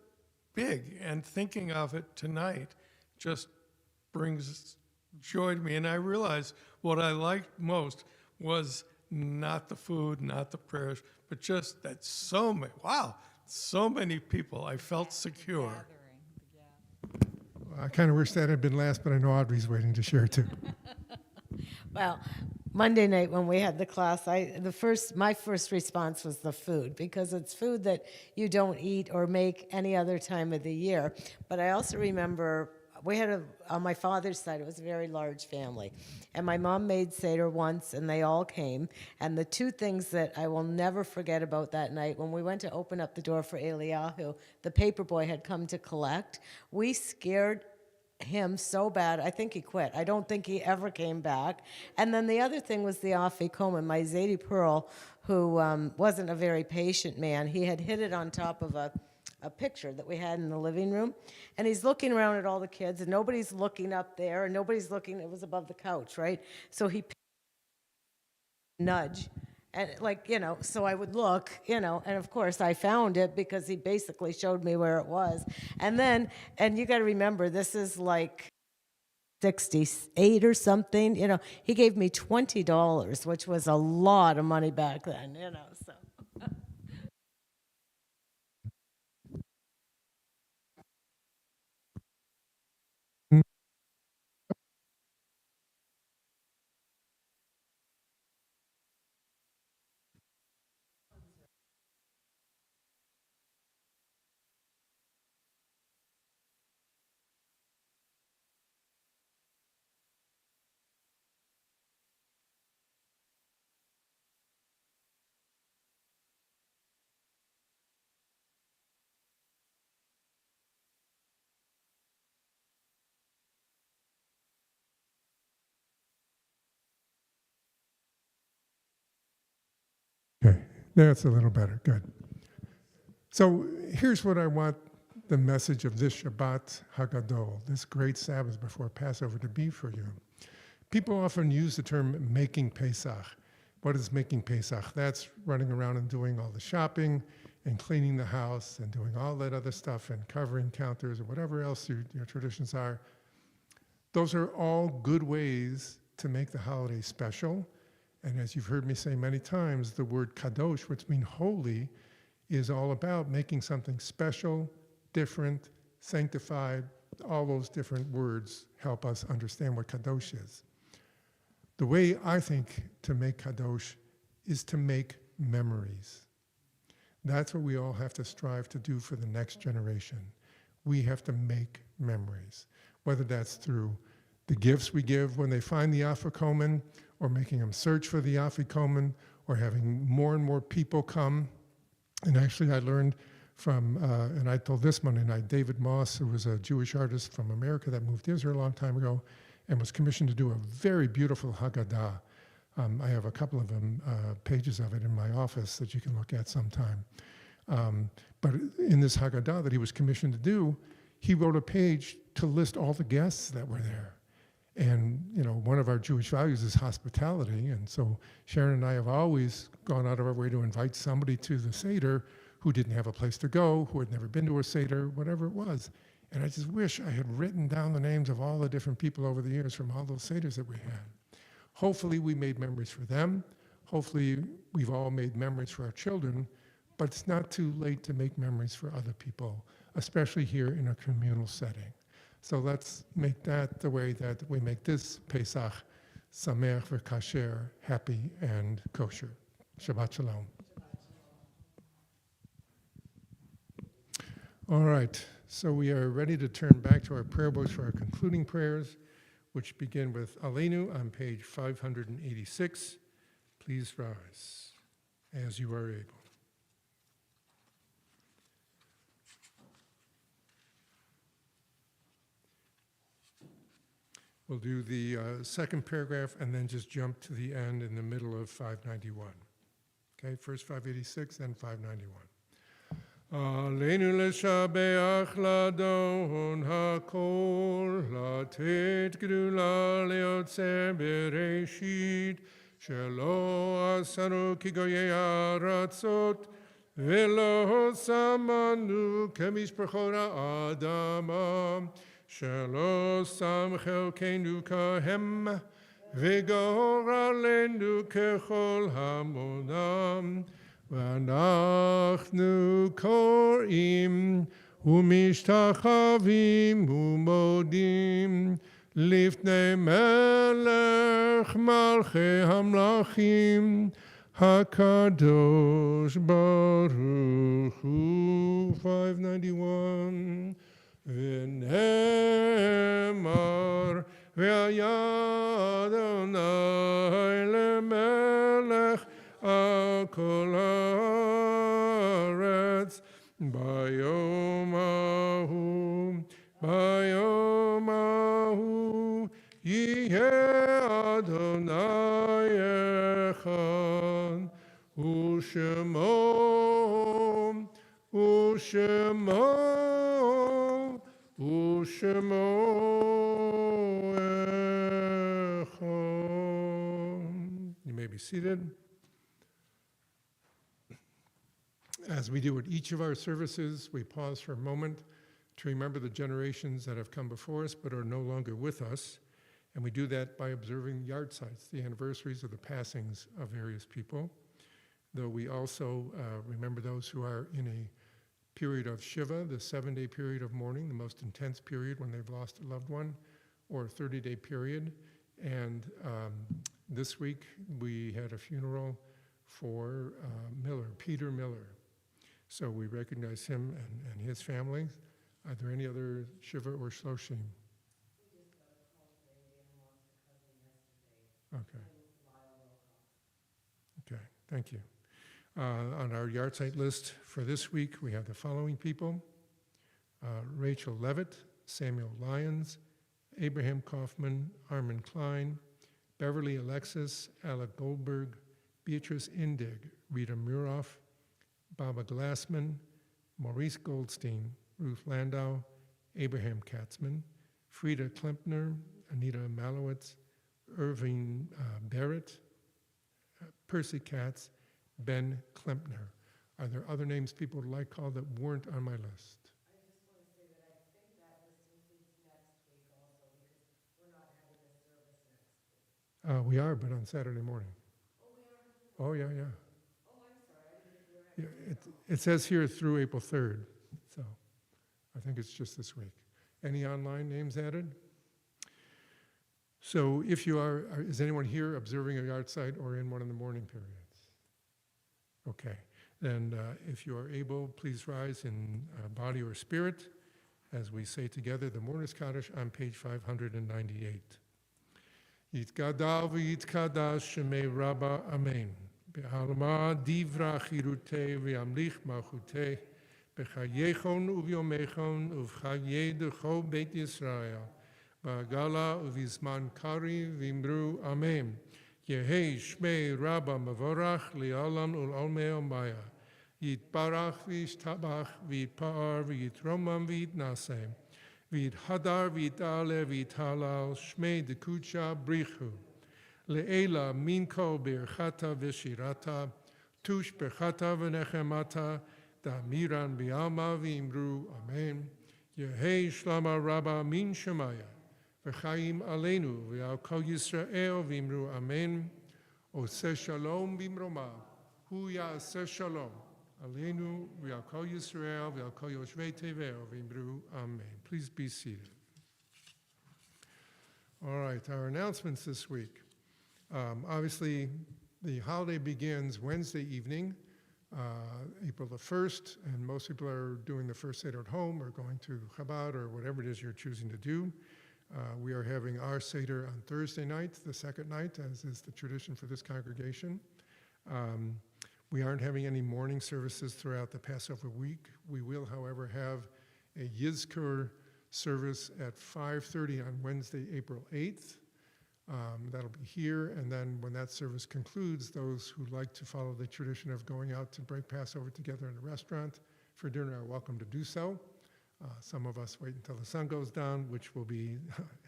big, and thinking of it tonight just brings joy to me. And I realized what I liked most was not the food, not the prayers, but just that so many people. I felt secure. I kind of wish that had been last, but I know Audrey's waiting to share, too. Well, Monday night when we had the class, my first response was the food, because it's food that you don't eat or make any other time of the year. But I also remember we had on my father's side, it was a very large family. And my mom made Seder once, and they all came. And the two things that I will never forget about that night, when we went to open up the door for Eliyahu, the paper boy had come to collect. We scared him so bad, I think he quit. I don't think he ever came back. And then the other thing was the Afikomen. My Zadie Pearl, who wasn't a very patient man, he had hit it on top of a picture that we had in the living room, and he's looking around at all the kids, and nobody's looking up there, and nobody's looking, it was above the couch, right? So he nudge, and so I would look, and of course I found it because he basically showed me where it was. And you got to remember, this is like 68 or something, he gave me $20, which was a lot of money back then, so. That's a little better. Good. So here's what I want the message of this Shabbat Hagadol, this great Sabbath before Passover, to be for you. People often use the term making Pesach. What is making Pesach? That's running around and doing all the shopping and cleaning the house and doing all that other stuff and covering counters or whatever else your traditions are. Those are all good ways to make the holiday special. And as you've heard me say many times, the word kadosh, which means holy, is all about making something special, different, sanctified. All those different words help us understand what kadosh is. The way I think to make kadosh is to make memories. That's what we all have to strive to do for the next generation. We have to make memories, whether that's through the gifts we give when they find the afikomen, or making them search for the afikomen, or having more and more people come. And actually I learned from, and I told this Monday night, David Moss, who was a Jewish artist from America that moved to Israel a long time ago, and was commissioned to do a very beautiful Haggadah. I have a couple of them, pages of it in my office that you can look at sometime. But in this Haggadah that he was commissioned to do, he wrote a page to list all the guests that were there. And, you know, one of our Jewish values is hospitality. And so Sharon and I have always gone out of our way to invite somebody to the Seder who didn't have a place to go, who had never been to a Seder, whatever it was. And I just wish I had written down the names of all the different people over the years from all those Seders that we had. Hopefully we made memories for them. Hopefully we've all made memories for our children, but it's not too late to make memories for other people, especially here in a communal setting. So let's make that the way that we make this Pesach Sameach v'Kasher, happy and kosher. Shabbat Shalom. All right, so we are ready to turn back to our prayer books for our concluding prayers, which begin with Aleinu on page 586. Please rise as you are able. We'll do the second paragraph and then just jump to the end in the middle of 591. Okay, first 586, then 591. Aleinu leshabeach ladon hakol, latet gedula leotzer bereshit, shelo asanu kigoyei aratzot, velo samanu kemishpachot ha'adam, shelo sam chelkeinu kahem, וגורלנו ככל המונם, ואנחנו קוראים ומשתחווים ומודים לפני מלך מלכי המלכים, הקדוש ברוך הוא. 591 ונאמר והיה אדוני למלך על כל הארץ ביום ההוא יהיה אדוני אחד ושמו You may be seated. As we do at each of our services, we pause for a moment to remember the generations that have come before us but are no longer with us. And we do that by observing yard sites, the anniversaries of the passings of various people. Though we also remember those who are in a period of Shiva, the 7-day period of mourning, the most intense period when they've lost a loved one, or a 30-day period. And this week we had a funeral for Peter Miller. So we recognize him and his family. Are there any other Shiva or Shloshim? Okay. Okay, thank you. On our yard site list for this week, we have the following people: Rachel Levitt, Samuel Lyons, Abraham Kaufman, Armin Klein, Beverly Alexis, Alec Goldberg, Beatrice Indig, Rita Muroff, Baba Glassman, Maurice Goldstein, Ruth Landau, Abraham Katzman, Frida Klempner, Anita Malowitz, Irving Barrett, Percy Katz, Ben Klempner. Are there other names people would like called that weren't on my list? We are, but on Saturday morning. Oh, yeah, yeah. Yeah, it says here through April 3rd, so I think it's just this week. Any online names added? So if you is anyone here observing a yard site or in one of the morning periods? Okay, then if you are able, please rise in body or spirit as we say together the Mourner's Kaddish on page 598. Yitkadav v'yitkadash shemei Rabba, Amen. Be'alma divra chirute v'yamlich malchute b'chayechon uvyomechon uv'chayei decho Beit Yisrael ba'agala uv'izman kari v'imru Amen. Yehei shmei Rabba mavorach li'olam ul'olmei omaya yitbarach v'yishtabach v'yitpa'ar v'yitromam v'yitnasem v'yithadar v'yitale v'yithalal shmei dekucha brichu Le'ela minko birchata v'shirata, tush berchata v'nechemata, da'miran bi'alma v'imru, Amen. Yehei shlama rabba min shemaya, v'chaim aleinu v'al kol Yisrael v'imru, Amen. Oseh shalom b'imroma, hu ya'aseh shalom, aleinu v'al kol Yisrael v'al kol yoshvei tevel v'imru, Amen. Please be seated. All right, our announcements this week. Obviously, the holiday begins Wednesday evening, April the 1st, and most people are doing the first Seder at home or going to Chabad or whatever it is you're choosing to do. We are having our Seder on Thursday night, the second night, as is the tradition for this congregation. We aren't having any morning services throughout the Passover week. We will, however, have a Yizkor service at 5:30 on Wednesday, April 8th. That'll be here, and then when that service concludes, those who like to follow the tradition of going out to break Passover together in a restaurant for dinner are welcome to do so. Some of us wait until the sun goes down, which will be,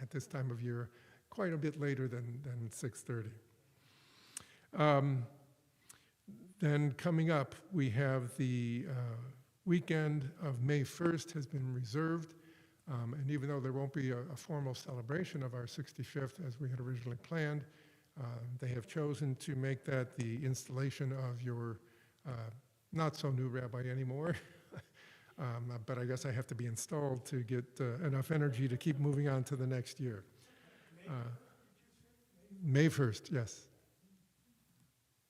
at this time of year, quite a bit later than 6:30. Then coming up, we have the weekend of May 1st has been reserved. And even though there won't be a formal celebration of our 65th as we had originally planned, they have chosen to make that the installation of your not-so-new rabbi anymore. But I guess I have to be installed to get enough energy to keep moving on to the next year. May 1st, yes.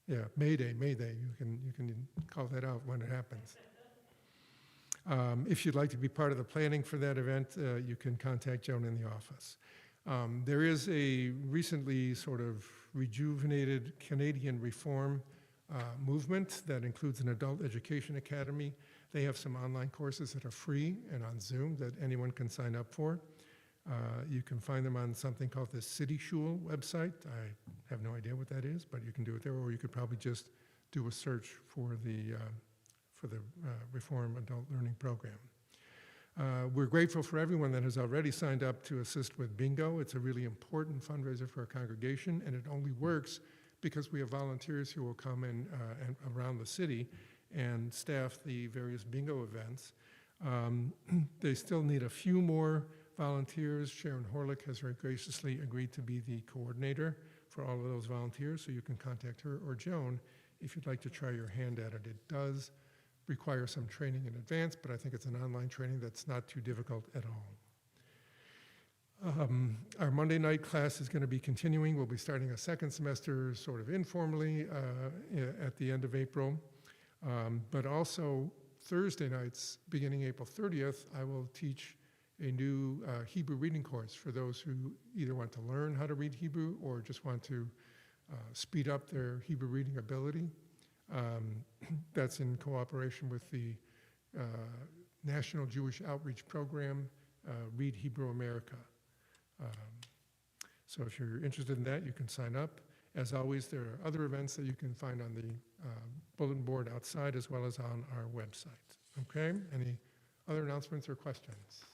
Yeah, May Day. You can call that out when it happens. If you'd like to be part of the planning for that event, you can contact Joan in the office. There is a recently sort of rejuvenated Canadian reform movement that includes an adult education academy. They have some online courses that are free and on Zoom that anyone can sign up for. You can find them on something called the City Shul website. I have no idea what that is, but you can do it there, or you could probably just do a search for the Reform Adult Learning Program. We're grateful for everyone that has already signed up to assist with bingo. It's a really important fundraiser for our congregation, and it only works because we have volunteers who will come in and around the city and staff the various bingo events. They still need a few more volunteers. Sharon Horlick has very graciously agreed to be the coordinator for all of those volunteers, so you can contact her or Joan if you'd like to try your hand at it. It does require some training in advance, but I think it's an online training that's not too difficult at all. Our Monday night class is going to be continuing. We'll be starting a second semester sort of informally at the end of April. But also Thursday nights, beginning April 30th, I will teach a new Hebrew reading course for those who either want to learn how to read Hebrew or just want to speed up their Hebrew reading ability. That's in cooperation with the National Jewish Outreach Program, Read Hebrew America. So if you're interested in that, you can sign up. As always, there are other events that you can find on the bulletin board outside as well as on our website. Okay? Any other announcements or questions?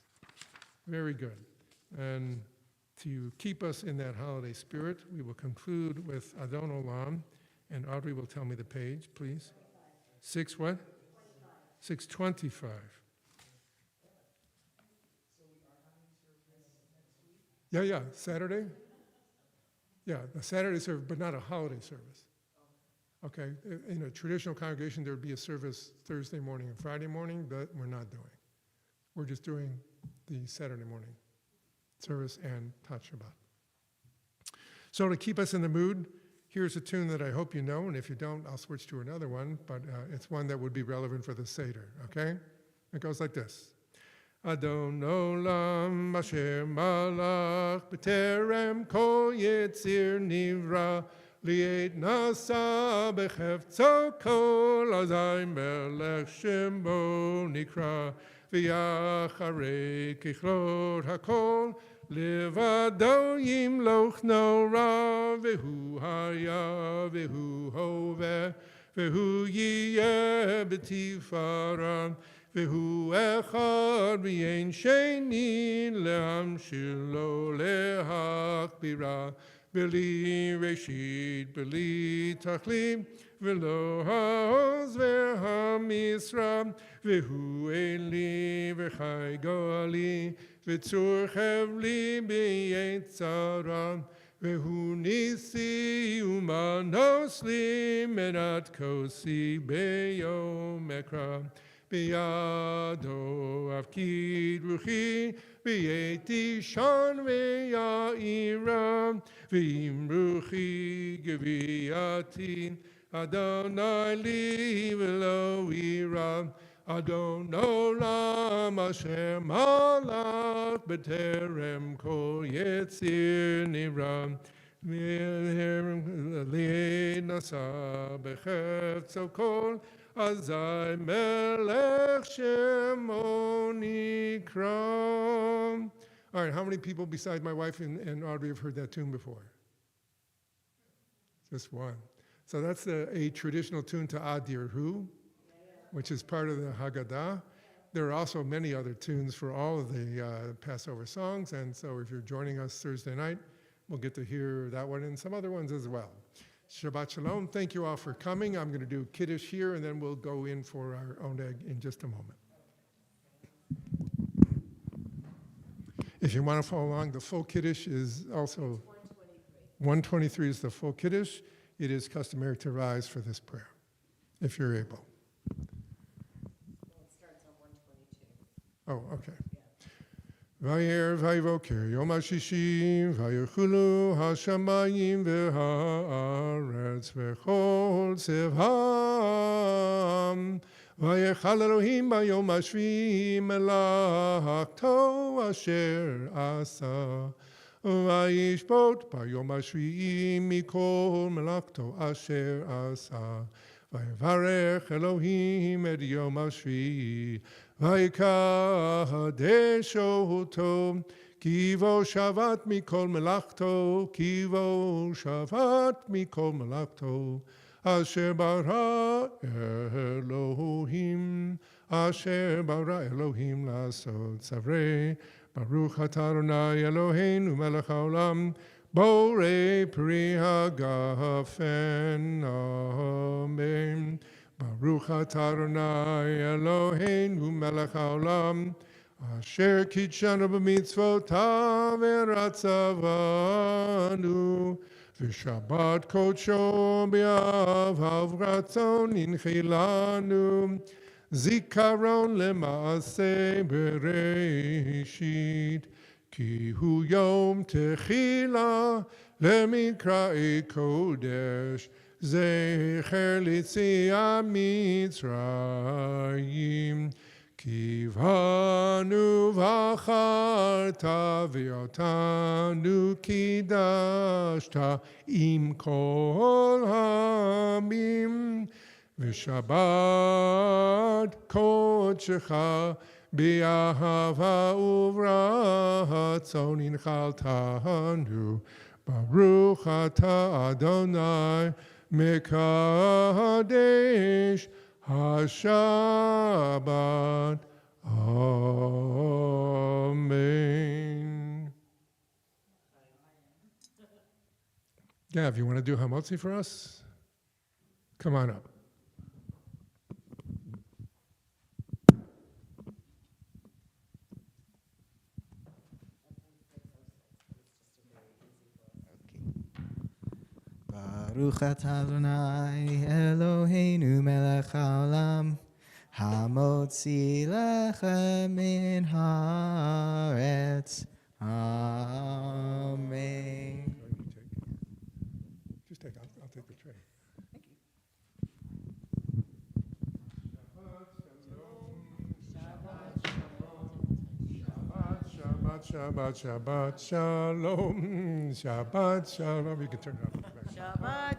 Very good. And to keep us in that holiday spirit, we will conclude with Adon Olam, and Audrey will tell me the page, please. 6 what? 625. Yeah, Saturday? Yeah, the Saturday service, but not a holiday service. Okay, in a traditional congregation, there would be a service Thursday morning and Friday morning, but we're not doing. We're just doing the Saturday morning service and Tat Shabbat. So to keep us in the mood, here's a tune that I hope you know, and if you don't, I'll switch to another one, but it's one that would be relevant for the Seder, okay? It goes like this. Adon Olam Asher Malach B'terem Kol Yetzir Nivra Li'et Nasa B'chefzo Kol Azai Melech Shemo Nikra V'yacharei Kichlot HaKol Levado Yimloch Nora V'hu Haya V'hu Hoveh V'hu Yiyeh B'tifara V'hu echad v'yein sheni le'amshil lo le'hachbira b'li reshit b'li tachlim v'lo ha'oz v'ha'misra v'hu eli v'chai go'ali v'tzur chevli b'yetzara v'hu nisi umanos li menat kosi b'yom ekra Biyado avkid ruchi, biyeti shan ve'ya'ira, v'im ruchi geviyati, Adonai li v'lo ira, Adon olam asher malach b'terem kol yetzir nivra, V'le'ed nasa b'chefzo kol, Azai melech shemo nikra. All right, how many people besides my wife and Audrey have heard that tune before? Just one. So that's a traditional tune to Adir Hu, which is part of the Haggadah. There are also many other tunes for all of the Passover songs, and so if you're joining us Thursday night, we'll get to hear that one and some other ones as well. Shabbat Shalom. Thank you all for coming. I'm going to do Kiddush here, and then we'll go in for our own egg in just a moment. If you want to follow along, the full Kiddush is also 123 is the full Kiddush. It is customary to rise for this prayer, if you're able. It starts on 122. Oh, okay. Vayer vayvoker yom hashishim vayechulu hashamayim v'haaretz v'chol tzevham vayechal Elohim bayom hashvi melachto asher asa vayishbot bayom hashvi mikol melachto asher asa vayevarech Elohim et yom hashvi Vayikadesho oto, kivo shavat mikol melachto, kivo shavat mikol melachto, asher bara Elohim, asher bara Elohim lasot savrei, Baruch atah Adonai Eloheinu melech haolam, borei pri hagafen, amen. Baruch atah Adonai Eloheinu melech haolam, asher kitshanu b'mitzvotav v'ratzavanu, v'shabbat kodsho b'avav ratzon inchilanu, zikaron lema'aseh bereshit, ki hu yom techila lemikra'i kodesh, Zecher litzia Mitzrayim, kivanu v'acharta v'yotanu kidashta im kol hamim, v'shabbat kodshecha b'ahava uvratzon inchaltanu, Baruch atah Adonai Mekadesh HaShabbat. Amen. Gav, you want to do Hamotzi for us? Come on up. Baruch atah Adonai Eloheinu melech haolam hamotzi lechem min haaretz. Amen. Just take, I'll take the tray. Shabbat, Shabbat, Shalom. Shabbat, Shalom. You can turn it off. Shabbat